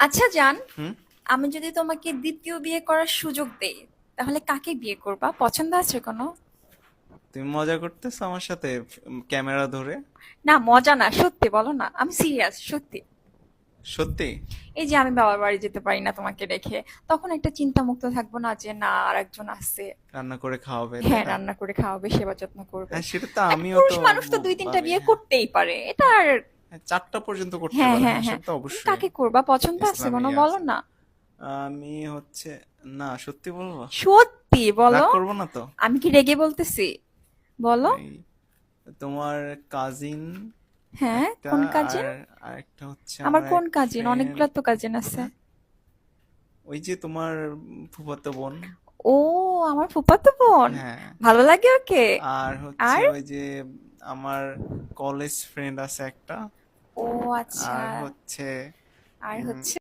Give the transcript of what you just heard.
আচ্ছা জান, হুম। আমি যদি তোমাকে দ্বিতীয় বিয়ে করার সুযোগ দেই, তাহলে কাকে বিয়ে করবা? পছন্দ আছে কোনো? তুমি মজা করতেছো আমার সাথে ক্যামেরা ধরে? না, মজা না, সত্যি বলো না, আমি সিরিয়াস, সত্যি। সত্যি? এই যে আমি বাবার বাড়ি যেতে পারি না তোমাকে রেখে, তখন একটা চিন্তা মুক্ত থাকবো না যে না আর একজন আছে। রান্না করে খাওয়াবে, তাই হ্যাঁ, না? রান্না করে খাওয়াবে, সেবা যত্ন করবে। হ্যাঁ, সেটা তো একটা আমিও তো পুরুষ মানুষ তো দুই তিনটা ভাবি, বিয়ে হ্যাঁ। করতেই পারে, এটা আর। হ্যাঁ, 4টা পর্যন্ত করতে হ্যাঁ পারে, হ্যাঁ হ্যাঁ হ্যাঁ, সেটা তো তুমি অবশ্যই। কাকে করবা? পছন্দ আছে ইসলামে কোনো, ইয়ে বলো আছে। না। আমি হচ্ছে, না সত্যি বলবো? সত্যি রাগ বলো। করবো না তো? আমি কি রেগে বলতেছি? বলো। এই তোমার কাজিন হ্যাঁ, একটা, কোন আর কাজিন? আরেকটা হচ্ছে আমার আমার কোন এক কাজিন? ফ্রেন্ড। অনেকগুলো তো কাজিন আছে। হ্যাঁ, ওই যে তোমার ফুফাতো বোন। ও, আমার ফুফাতো বোন। হ্যাঁ। ভালো লাগে ওকে? আর হচ্ছে আর? ওই যে আমার কলেজ ফ্রেন্ড আছে একটা। ও আচ্ছা। আর হচ্ছে আর উম, হচ্ছে